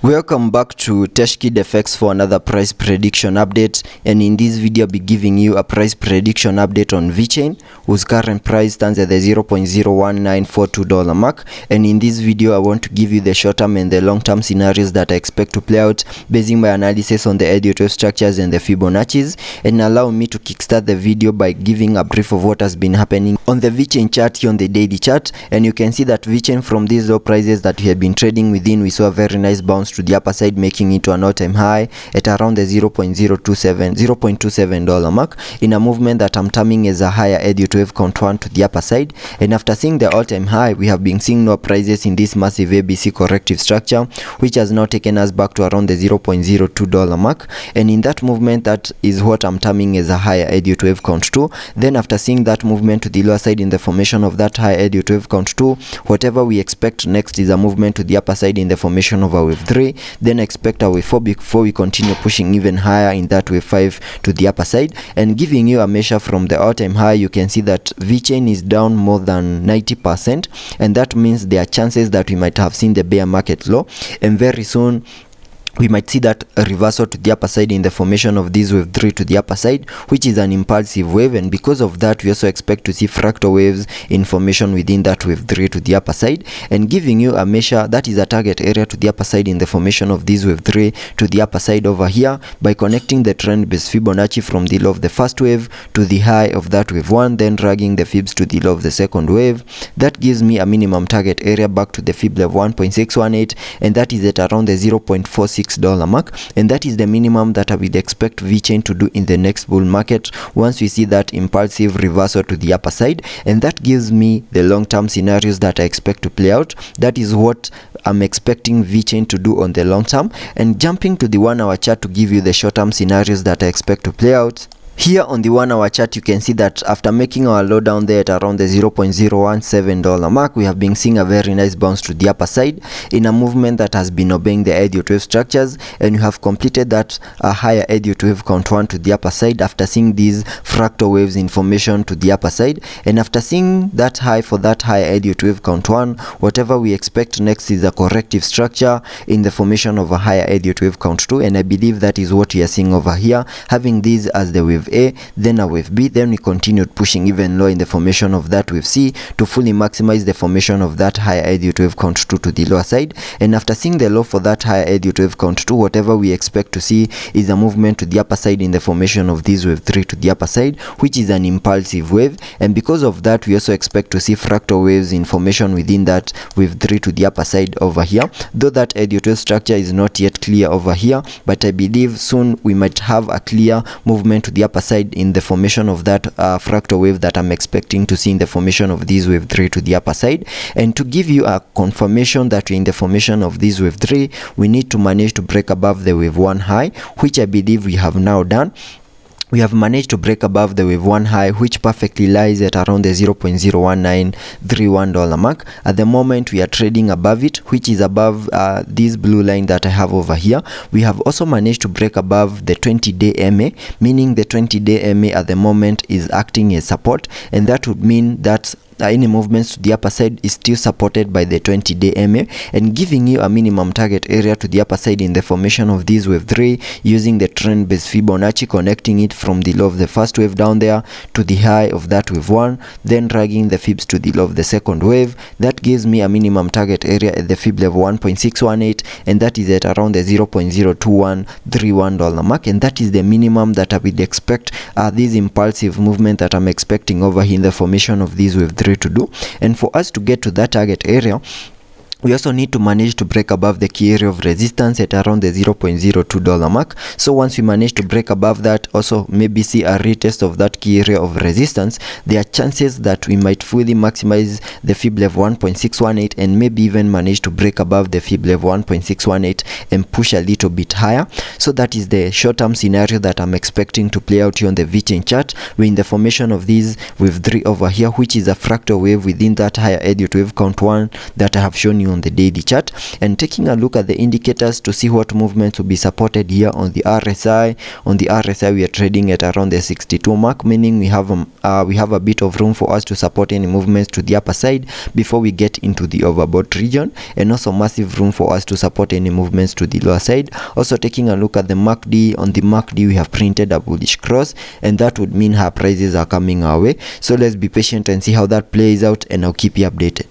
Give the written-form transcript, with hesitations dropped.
Welcome back to Teshkid FX for another price prediction update, and in this video I'll be giving you a price prediction update on Vechain, whose current price stands at the $0.01942 mark. And in this video I want to give you the short-term and the long-term scenarios that I expect to play out, basing my analysis on the Elliot wave structures and the Fibonacci's. And allow me to kickstart the video by giving a brief of what has been happening on the Vechain chart here on the daily chart. And you can see that Vechain, from these low prices that we have been trading within, we saw a very nice bounce to the upper side, making it to an all-time high at around the $0.27 mark, in a movement that I'm terming as a higher Elliot wave count 1 to the upper side. And after seeing the all-time high, we have been seeing lower prices in this massive ABC corrective structure, which has now taken us back to around the $0.02 mark. And in that movement, that is what I'm terming as a higher Elliot wave count 2. Then after seeing that movement to the lower side in the formation of that high Elliot wave count 2, whatever we expect next is a movement to the upper side in the formation of a wave 3. Then expect a wave 4 before we continue pushing even higher in that wave 5 to the upper side. And giving you a measure from the all-time high, you can see that Vechain is down more than 90%, and that means there are chances that we might have seen the bear market low, and very soon we might see that reversal to the upper side in the formation of this wave 3 to the upper side, which is an impulsive wave. And because of that, we also expect to see fractal waves in formation within that wave 3 to the upper side. And giving you a measure that is a target area to the upper side in the formation of this wave 3 to the upper side over here, by connecting the trend based Fibonacci from the low of the first wave to the high of that wave 1, then dragging the fibs to the low of the second wave. That gives me a minimum target area back to the fib level 1.618, and that is at around the $0.46 mark. And that is the minimum that I would expect Vechain to do in the next bull market once we see that impulsive reversal to the upper side. And that gives me the long-term scenarios that I expect to play out. That is what I'm expecting Vechain to do on the long term. And jumping to the 1 hour chart to give you the short-term scenarios that I expect to play out. Here on the 1 hour chart, you can see that after making our low down there at around the $0.017 mark, we have been seeing a very nice bounce to the upper side in a movement that has been obeying the Elliot wave structures, and we have completed that higher Elliot wave count 1 to the upper side after seeing these fractal waves in formation to the upper side. And after seeing that high for that higher Elliot wave count 1, whatever we expect next is a corrective structure in the formation of a higher Elliot wave count 2, and I believe that is what we are seeing over here, having these as the wave A, then a wave B, then we continued pushing even low in the formation of that wave C to fully maximize the formation of that higher Elliot wave count 2 to the lower side. And after seeing the low for that higher Elliot wave count 2, whatever we expect to see is a movement to the upper side in the formation of this wave 3 to the upper side, which is an impulsive wave. And because of that, we also expect to see fractal waves in formation within that wave 3 to the upper side over here, though that Elliot wave structure is not yet clear over here, but I believe soon we might have a clear movement to the upper side in the formation of that fractal wave that I'm expecting to see in the formation of this wave 3 to the upper side. And to give you a confirmation that we're in the formation of this wave 3, we need to manage to break above the wave 1 high, which I believe we have now done. We have managed to break above the wave 1 high, which perfectly lies at around the $0.01931 mark. At the moment, we are trading above it, which is above this blue line that I have over here. We have also managed to break above the 20-day MA, meaning the 20-day MA at the moment is acting as support, and that would mean that any movements to the upper side is still supported by the 20-day MA, and giving you a minimum target area to the upper side in the formation of this wave 3 using the trend based Fibonacci, connecting it from the low of the first wave down there to the high of that wave 1, then dragging the fibs to the low of the second wave. That gives me a minimum target area at the fib level 1.618, and that is at around the $0.02131 mark. And that is the minimum that I would expect this impulsive movement that I'm expecting over here in the formation of this wave 3 to do. And for us to get to that target area, we also need to manage to break above the key area of resistance at around the $0.02 mark. So once we manage to break above that, also maybe see a retest of that key area of resistance, there are chances that we might fully maximize the fib level 1.618 and maybe even manage to break above the fib level 1.618 and push a little bit higher. So that is the short-term scenario that I'm expecting to play out here on the Vechain chart. We're in the formation of this wave 3 over here, which is a fractal wave within that higher Elliot wave count 1 that I have shown you on the daily chart and taking a look at the indicators to see what movements will be supported here on the RSI. On the RSI, we are trading at around the 62 mark, meaning we have a bit of room for us to support any movements to the upper side before we get into the overbought region, and also massive room for us to support any movements to the lower side. Also taking a look at the MACD, on the MACD we have printed a bullish cross, and that would mean higher prices are coming our way. So let's be patient and see how that plays out, and I'll keep you updated.